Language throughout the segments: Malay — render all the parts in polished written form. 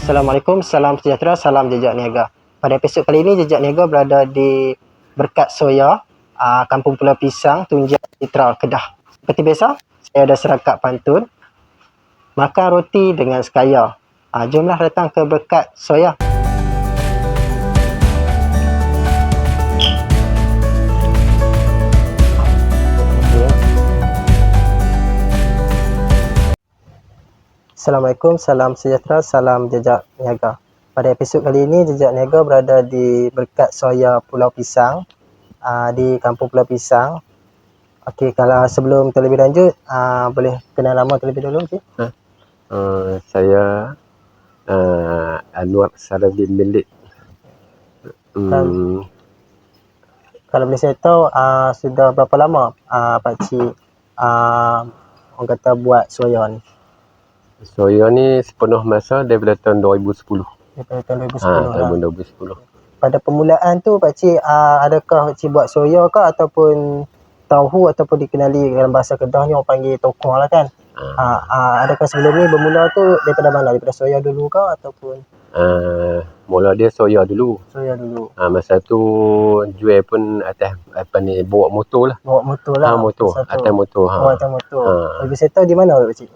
Assalamualaikum, salam sejahtera, salam Jejak Niaga. Pada episod kali ini, Jejak Niaga berada di Berkat Soya, Kampung Pulau Pisang, Tunjang, Citral, Kedah. Seperti biasa, saya ada serakat pantun, makan roti dengan sekaya. Jomlah datang ke Berkat Soya. Assalamualaikum, salam sejahtera, salam Jejak Niaga. Pada episod kali ini, Jejak Niaga berada di Berkat Soya Pulau Pisang, di Kampung Pulau Pisang. Okey, kalau sebelum terlebih lanjut, boleh kenal nama terlebih dulu, okey? Saya Anwar Saladin Milik. Kalau boleh saya tahu, sudah berapa lama pakcik orang kata buat soya ni? Soya ni sepenuh masa daripada tahun 2010. Daripada tahun 2010 lah. Tahun 2010. Pada permulaan tu pakcik, adakah pakcik buat soya ke ataupun tauhu ataupun dikenali dalam bahasa Kedah ni orang panggil tokoh lah kan? Adakah sebelum ni bermula tu daripada mana? Daripada soya dulu ke ataupun? Mula dia soya dulu. Soya dulu. Masa tu jual pun atas bawa motor lah. Bawa motor lah. Motor. Atas motor. Oh, atas motor. Lebih saya tahu di mana pakcik?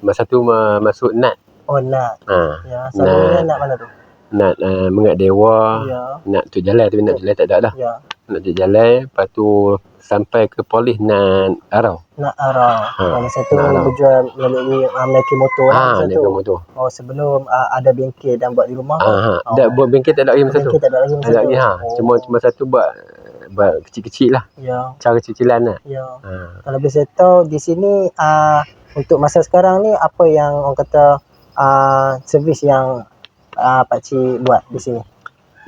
Masa tu masuk NAT. Oh, NAT. Ya, selalunya NAT mana tu? NAT Mengat Dewa. Ya. NAT tu jalan tapi NAT jalan tak ada dah. Ya. NAT tu jalan, lepas tu sampai ke polis NAT Arau. NAT Arau. Masa tu berjual melalui menaiki motor lah masa tu. Motor. Oh, sebelum ada bengkel dan buat di rumah tu? Dah buat bengkel tak ada lagi masa tu. Bengkel tak ada lagi masa tu? Cuma satu buat kecil-kecil lah. Ya. Cara kecil-kecilan lah. Ya. Kalau boleh saya tahu di sini untuk masa sekarang ni apa yang orang kata servis yang pakcik buat di sini?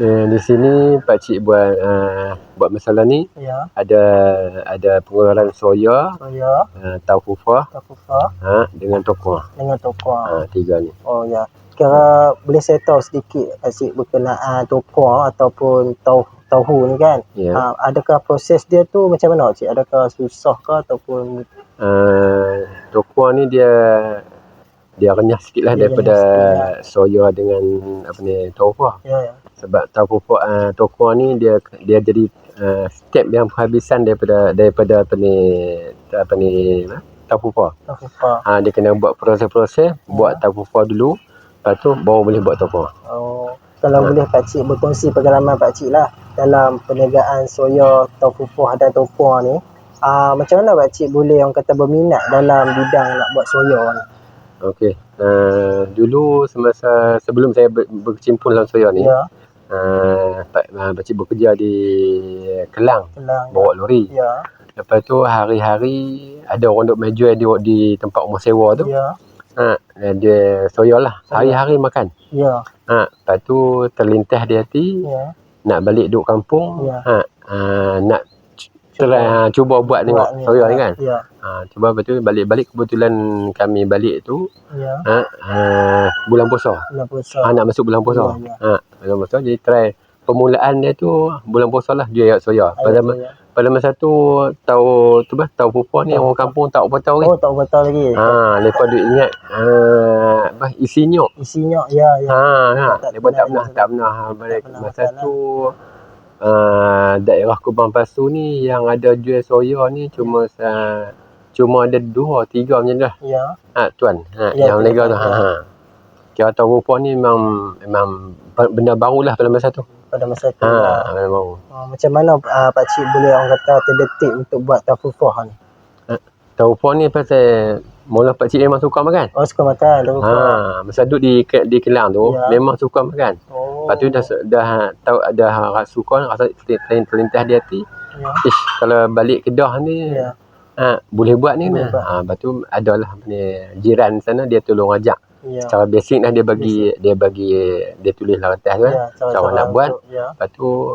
Di sini pakcik buat masalah ni. Ya. Ada pengeluaran soya, tauhu fa, dengan tokoh. Dengan tokoh. Tiga ni. Oh ya. Kira boleh saya tahu sedikit pakcik berkenaan tokoh ataupun tauhu ni kan? Ya. Adakah proses dia tu macam mana pakcik? Adakah susah ke ataupun tokoh ni dia renyah sikit lah daripada soya dengan tauhu. Ya. Sebab tokoh ni dia jadi step yang penghabisan daripada tauhu fa. Dia kena buat proses-proses, buat tauhu fa dulu, lepas tu baru boleh buat tokoh. Oh, kalau boleh pakcik berkongsi pengalaman pakcik lah dalam perniagaan soya, tauhu fa dan tokoh ni, macam mana pakcik boleh orang kata berminat dalam bidang nak buat soya ni? Okey. Dulu semasa sebelum saya berkecimpung dalam soya ni, pakcik bekerja di Kelang bawa lori. Ya. Lepas tu hari-hari ada orang duk menjual di tempat rumah sewa tu. Ya. Dia soya lah. Hari-hari makan. Ya. Lepas tu terlintas di hati nak balik duduk kampung. Nak cuba buat tengok soya ni kan. Ya. Cuba lepas tu balik-balik, kebetulan kami balik tu bulan puasa. Nak masuk bulan puasa. Bulan puasa, jadi try permulaan dia tu bulan puasa lah jual soya. Pada masa tu tahu pupa ni orang kampung tak apa tahu lagi. Oh, tak apa tahu lagi. Lepas duk ingat isi nyok. Ya. Lepas tak pernah balik. Masa tu daerah Kubang Pasu ni yang ada jual soya ni cuma ada 2-3 macam tu lah. Ya. Tuan. Yang lega tu. Kira tahu pupa ni memang benda barulah pada masa tu. Benda baru. Macam mana pakcik boleh orang kata terdetik untuk buat tauhu fa ni? Tauhu fa ni pasal mula pakcik memang suka makan. Oh, suka makan tauhu fa. Masa duduk di Kelang tu memang suka makan. Lepas tu dah tahu ada suka, rasa terlintas di hati. Kalau balik Kedah ni boleh buat ni. Lepas tu adalah jiran sana dia tolong ajak. Secara basic lah dia tulis lah atas tu kan. Cara nak buat. Lepas tu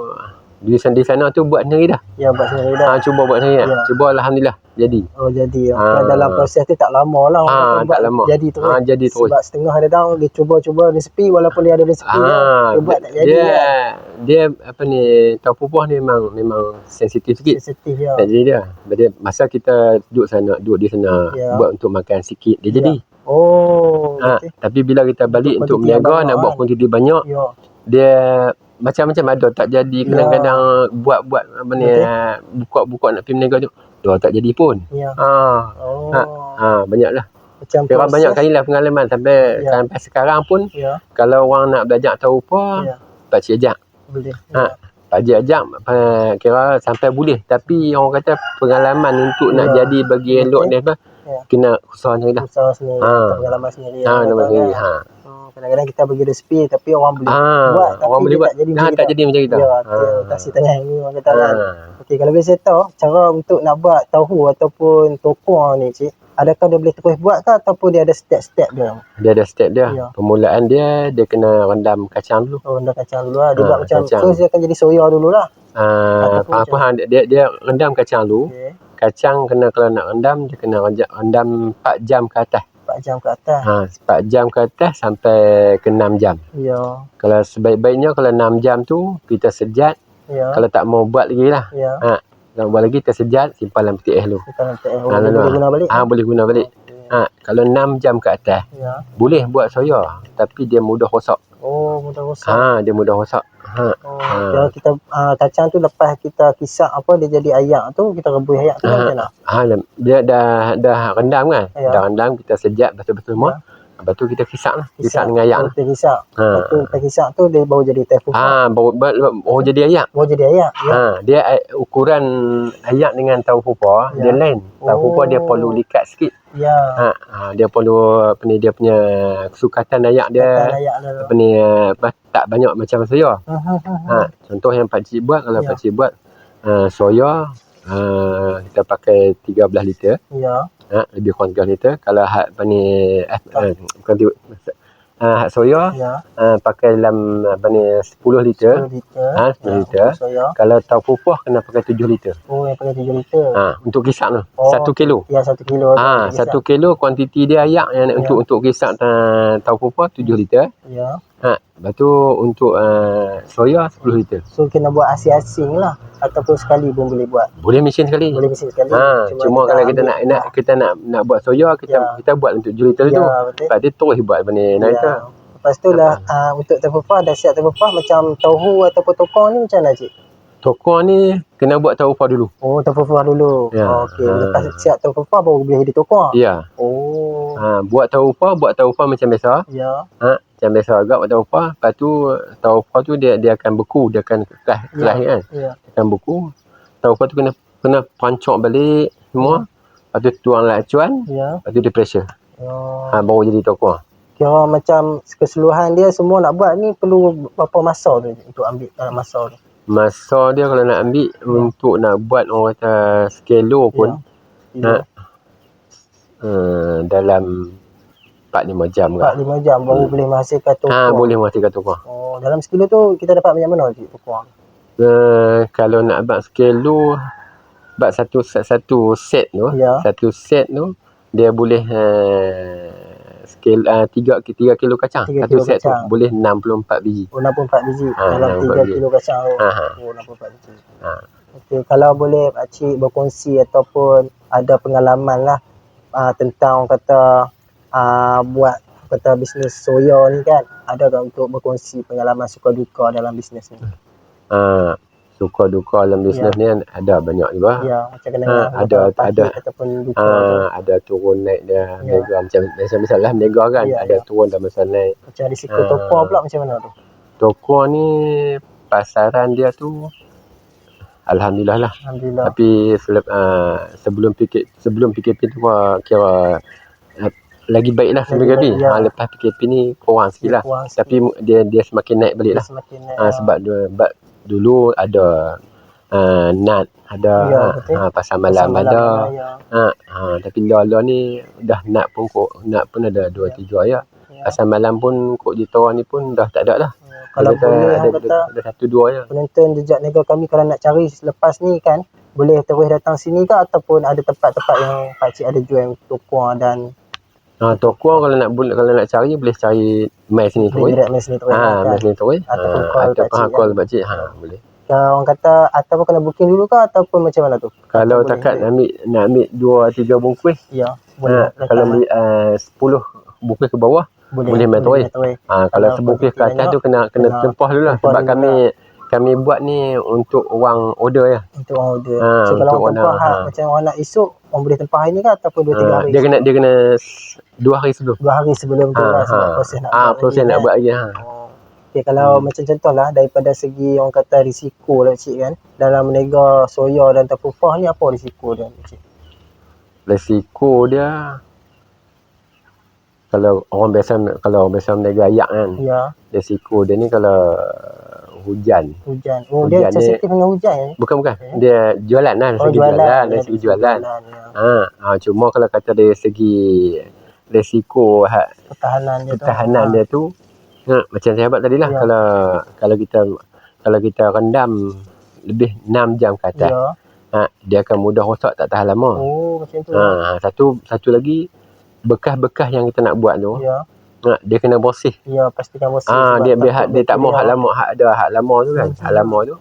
di sana tu buat sendiri dah. Ya, buat sendiri dah. Cuba buat sendiri dah. Cuba alhamdulillah jadi. Oh, jadi. Dalam proses tu tak lama lah. Tak lama. Jadi terus. Jadi terus. Sebab setengah datang dia cuba resepi walaupun dia ada resepi dia buat tak jadi dia tauhu fa ni memang sensitif sikit. Sensitif ya. Tak jadi dia. Masa kita duduk di sana buat untuk makan sikit dia jadi. Oh, Tapi bila kita balik untuk kuantiti yang berniaga banyak nak buat kan. kuantiti banyak, Ya. dia macam-macam ada tak jadi. Kadang-kadang buat apa ni, buka nak pergi berniaga tu dah tak jadi pun. Ya. Banyaklah. Macam Kira banyak kali lah pengalaman sampai sekarang pun. Kalau orang nak belajar tahu apa, pak cik ajak. Boleh. Pak cik ajak kira sampai boleh. Tapi orang kata pengalaman untuk nak jadi bagi elok ni apa, kena usaha sendiri lah. Usaha sendiri, pengalaman sendiri. Nama sendiri. Kadang-kadang kita bagi resipi tapi orang boleh buat tapi orang boleh buat. tak jadi macam kita. Kasih tangan ni orang kata kan. Okey, kalau boleh saya tahu cara untuk nak buat tahu ataupun tokong ni cik, adakah dia boleh terus buat ke ataupun dia ada step-step dia? Dia ada step dia. Permulaan dia kena rendam kacang dulu. Rendam kacang dulu lah. Dia buat macam terus dia akan jadi soya dulu lah. Dia rendam kacang dulu. Kacang kena, kalau nak rendam dia kena rendam 4 jam ke atas. 4 jam ke atas. 4 jam ke atas sampai ke 6 jam. Ya. Kalau sebaik-baiknya kalau 6 jam tu kita sejat. Kalau tak mau buat lagi lah. Kalau buat lagi kita sejat, simpan dalam peti es dulu. Boleh guna balik. Boleh guna balik. Kalau 6 jam ke atas, boleh buat soya tapi dia mudah rosak. Mudah rosak. Dia mudah rosak. Kalau kita kacang tu lepas kita kisar dia jadi ayak tu, kita rebus ayak tu macam mana? Dia dah rendam kan. Dah rendam, kita sejat betul-betul semua. Lepas tu kita kisar lah. Kisar dengan ayak lah. Kita kisar. Lepas tu kita kisar tu dia baru jadi teh fufu. Baru jadi ayak. Dia ukuran ayak dengan tahu pupa dia lain. Tahu pupa dia perlu likat sikit. Dia perlu dia punya kesukatan ayak dia. Tak banyak macam soya. Contoh yang pak cik buat, kalau pak cik buat soya kita pakai 13 liter. Lebih kurang 13 liter. Kalau hak hak soya pakai dalam 10 liter. 10 liter. Kalau tahu pupuh kena pakai 7 liter. Yang pakai 7 liter. Untuk kisar tu 1 kilo. 1 kilo. 1 kilo kuantiti dia ayak yang untuk kisar tahu pupuh 7 liter. Lepas tu untuk soya 10 liter. So kena buat asing-asing lah ataupun sekali pun boleh buat. Boleh mesin sekali. Cuma kalau kita nak buat soya, kita buat untuk 7 liter tu. Lepas tu terus buat benda lain tu. Lepas tu lah untuk terpupah, dah siap terpupah macam tahu ataupun tokong ni macam mana cik? Tokong ni kena buat terpupah dulu. Terpupah dulu. Okey, lepas siap terpupah baru boleh jadi tokong. Ya. Buat terpupah macam biasa. Macam biasa agak buat terpupah. Lepas tu terpupah tu dia akan beku, dia akan keras kan. Dia akan beku. Terpupah tu kena pancok balik semua. Lepas tu tuang lacuan. Lepas tu dia pressure. Baru jadi tokong. Kira macam keseluruhan dia semua nak buat ni perlu berapa masa tu untuk ambil dalam masa tu? Masa dia kalau nak ambil untuk nak buat orang kata sekilo pun dalam 4-5 jam ke. 4-5 jam baru boleh menghasilkan tokong. Boleh menghasilkan tokong. Dalam sekilo tu kita dapat banyak mana cik tokong? Kalau nak buat sekilo, buat satu set tu, satu set tu dia boleh 3 kilo kacang. Satu set tu boleh 64 biji. 64 biji dalam 3 kilo kacang tu. 64 biji. Okey, kalau boleh pak cik berkongsi ataupun ada pengalaman lah tentang kata buat kata bisnes soya ni kan, ada tak untuk berkongsi pengalaman suka duka dalam bisnes ni? Suka duka dalam bisnes ni ada banyak juga. Macam kena ada ataupun duka ada turun naik dia berniaga macam misalnya berniaga kan, ada turun dan masa naik. Macam risiko toko pula macam mana tu? Toko ni pasaran dia tu alhamdulillah lah. Tapi sebelum PKP tu kira lagi baik lah sebelum PKP. Lepas PKP ni kurang sikit lah. Tapi dia semakin naik balik lah. Sebab dulu ada nat ada pasar malam ada. Tapi lala ni dah nat pun ada 2-3 ayat. Pasar malam pun kok di Tawau ni pun dah tak ada lah. Kalau boleh ada 1-2 ayat. Penonton jejak niaga kami kalau nak cari selepas ni kan, boleh terus datang sini ke ataupun ada tempat-tempat yang pak cik ada jual tokong dan toko kalau nak cari boleh cari mai sini terus. Mai sini terus. Mai sini terus. Ataupun call pak cik. Boleh. Kalau orang kata ataupun kena booking dulu ke ataupun macam mana tu? Kalau takat nak ambil 2-3 bungkus. Boleh. Kalau beli 10 sebukis ke bawah boleh meter. Kalau sebukis ke atas tu kena tempah dulu lah, sebab kami buat ni untuk orang order ya. Untuk orang order. So kalau orang tempah macam orang nak esok, orang boleh tempah hari ni kan ataupun 2-3 hari. Dia kena 2 hari sebelum. 2 hari sebelum tu lah, sebab proses nak buat. Proses nak buat lagi. Okay, kalau macam contohlah daripada segi orang kata risiko lah cik kan, dalam menega soya dan tepufah ni apa risiko dia cik? Risiko dia kalau orang biasa menega ayak kan. Ya. Risiko dia ni kalau hujan. Oh, dia sensitif dengan hujan. Bukan. Dia jualan lah, dari segi jualan. Cuma kalau kata dari segi risiko pertahanan dia tu macam saya buat tadi lah, kalau kita rendam lebih 6 jam ke atas, dia akan mudah rosak, tak tahan lama. Macam tu. Satu lagi, bekas-bekas yang kita nak buat tu, dia kena bersih. Ya, pastikan bersih. Dia tak mau hak lama tu kan. Hak lama tu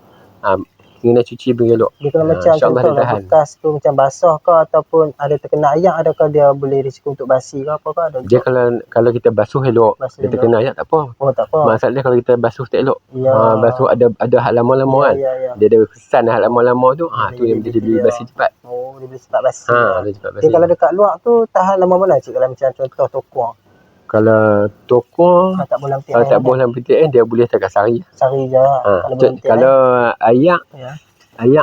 kena cuci bergelok. Dia kena macam contohlah bekas tu macam basah ke ataupun ada terkena ayak, adakah dia boleh risiko untuk basi ke apa ke? Dia kalau kita basuh elok, dia terkena ayak tak apa. Oh, tak apa. Masalahnya kalau kita basuh tak elok. Basuh ada hak lama-lama kan. Dia ada kesan hak lama-lama tu, tu yang dia boleh basi cepat. Dia boleh cepat basi. Dia kalau dekat luar tu tahan lama mana cik, kalau macam contoh tokuang? Kalau tokong, kalau tak boleh dalam petik dia boleh dekat sehari. Sehari je. Kalau ayak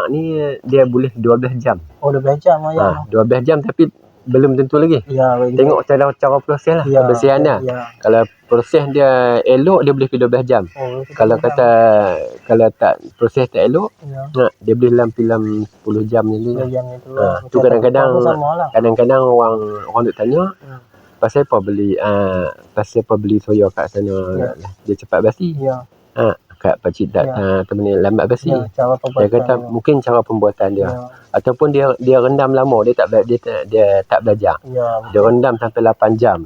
ni dia boleh 12 jam. Oh, 12 jam ayak. 12 jam tapi belum tentu lagi. Tengok cara proses lah, kebersihan dia. Kalau proses dia elok, dia boleh ke 12 jam. Kalau tak proses tak elok, dia boleh dalam film 10 jam ni. Tu kadang-kadang orang duk tanya, pasal apa beli soya kat sana dia cepat basi. Kat pakcik tak lambat basi. Dia kata mungkin cara pembuatan dia. Ataupun dia rendam lama, dia tak belajar. Dia rendam sampai 8 jam.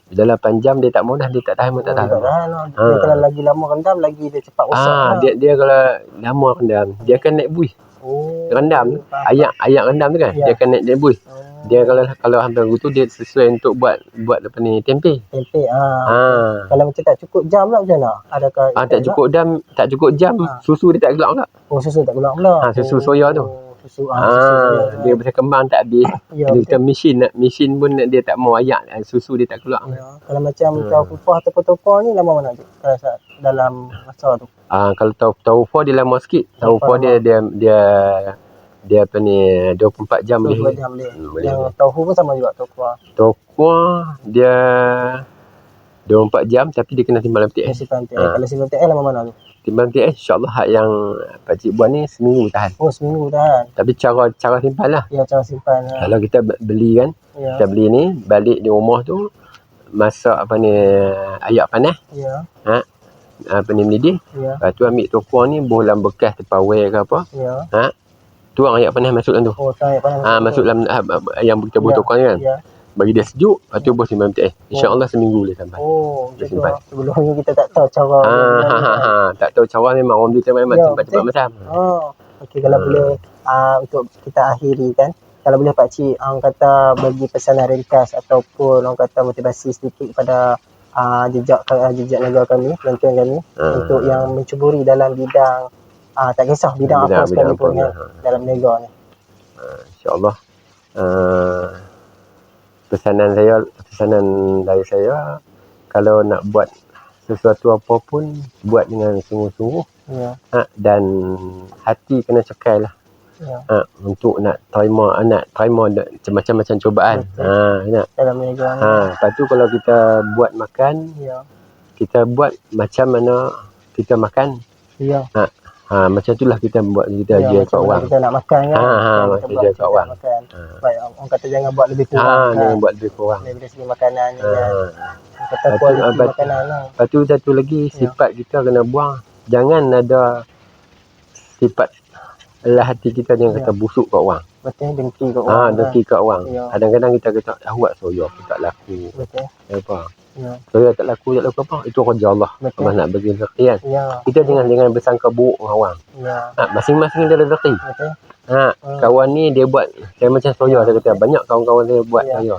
Bila 8 jam dia tak mudah, dia tak tahan. Dia kalau lagi lama rendam lagi dia cepat rosak. Dia kalau lama rendam, dia akan naik buih. Rendam ayak rendam tu kan, dia akan naik buih. Dia kalau hampir gitu dia sesuai untuk buat apa ni, tempe. Kalau macam tak cukup jam lah macam mana? Adakah tak cukup jam, susu dia tak gelap pula. Susu tak gelap pula. Susu soya tu. Dia bisa kembang tak habis. Kita mesin pun dia tak mau ayak, susu dia tak keluar. Kalau macam taufa ataupun tofa ni lama mana tu? Dalam masa tu. Kalau taufa dia lama sikit. Taufa dia apa ni 24 jam boleh. Yang tauhu pun sama juga taufa. Taufa dia 24 jam tapi dia kena timbang dalam petik. Kalau simpan petik lama mana tu? Timbang petik insya-Allah hak yang pakcik buat ni seminggu tahan. Seminggu tahan. Tapi cara simpan lah. Cara simpan. Kalau kita beli kan, kita beli ni balik di rumah tu masak apa ni ayak panas. Apa ni mendidih. Lepas tu ambil tokuang ni buh dalam bekas tupperware ke apa. Tuang ayak panas masuk dalam tu. Masuk dalam yang kita buat tokuang ni kan. Bagi dia sejuk, lepas tu buh simpan petik. InsyaAllah seminggu boleh sampai. Simpan. Sebelum ni kita tak tahu cara. Tak tahu cara, memang orang beli cepat-cepat macam. Okey, kalau boleh untuk kita akhiri kan. Kalau boleh pakcik orang kata bagi pesanan ringkas ataupun orang kata motivasi sedikit kepada jejak negara kami, penonton kami untuk yang mencuburi dalam bidang tak kisah bidang apa sekalipun dalam negara ni. InsyaAllah pesanan dari saya, kalau nak buat sesuatu apa pun buat dengan sungguh-sungguh dan hati kena cekai lah. Untuk nak terima macam-macam cubaan. Dalam negara ni. Lepas tu kalau kita buat makan, kita buat macam mana kita makan. Macam itulah kita buat, kita jual kat orang. Kita nak makan kan. Kita jual kat orang. Baik, orang kata jangan buat lebih kurang. Jangan buat lebih kurang. Dari segi makanan ni kan. Kata kualiti makanan lah. Lepas tu satu lagi, sifat kita kena buang. Jangan ada sifat adalah hati kita yang kata busuk kat orang. Betul, dengki kat orang. Dengki kat orang. Kadang-kadang kita kata buat soya aku tak laku. Betul. Apa? Soya tak laku apa? Itu kerja Allah. Allah nak bagi rezeki kan. Kita jangan bersangka buruk dengan orang. Masing-masing ada rezeki. Betul. Kawan ni dia buat saya macam soya, dia kata banyak kawan-kawan saya buat soya.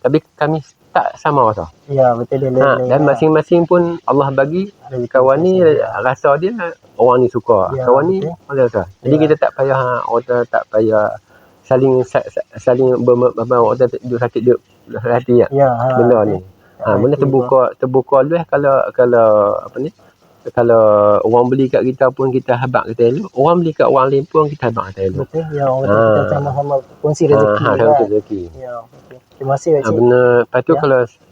Tapi kami tak sama rasa. Ya, betul dia. Dan masing-masing pun Allah bagi kawan ni rasa dia orang ni suka. Ya, Kawan ni orang rasa. Jadi kita tak payah orang tak payah saling orang duk sakit duk hati ya. Benda ni. Benda terbuka luas kalau apa ni? Kalau orang beli kat kita pun kita habaq kita elok. Orang beli kat orang lain pun kita habaq kita elok. Betul. Ya, orang kata kita sama-sama kongsi rezeki. Rezeki. Ya, okey. Terima kasih Pak Cik. Benar. Lepas tu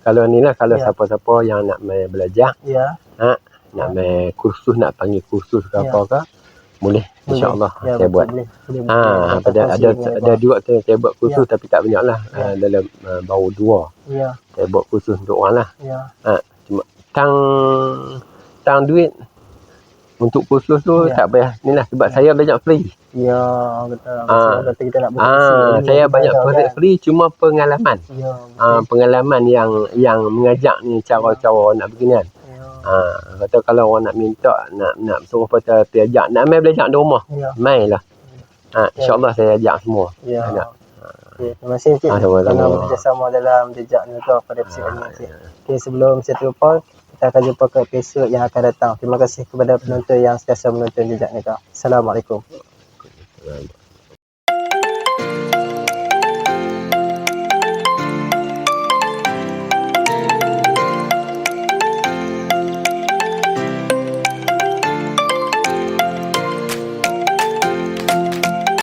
kalau ni lah kalau siapa-siapa yang nak main belajar, nak main kursus, nak panggil kursus ke apa ke, boleh insya-Allah saya buat. Ada juga saya buat kursus tapi tak banyak lah. Dalam baru 2. Saya buat kursus untuk orang lah. Cuma tang duit untuk kursus tu tak payah ni lah sebab saya banyak free. Ya, betul. Kata kita nak buat saya banyak free cuma pengalaman. Pengalaman yang mengajak ni cara-cara nak beginian. Kata kalau orang nak minta nak suruh kata pergi ajak nak main belajar di rumah. Main lah. InsyaAllah saya ajak semua. Okay, terima kasih Cik kerana bekerjasama dalam jejak niaga pada episod ini Cik. Okay, sebelum saya terlupa, kita akan jumpa ke episod yang akan datang. Terima kasih kepada penonton yang sentiasa menonton jejak niaga. Assalamualaikum.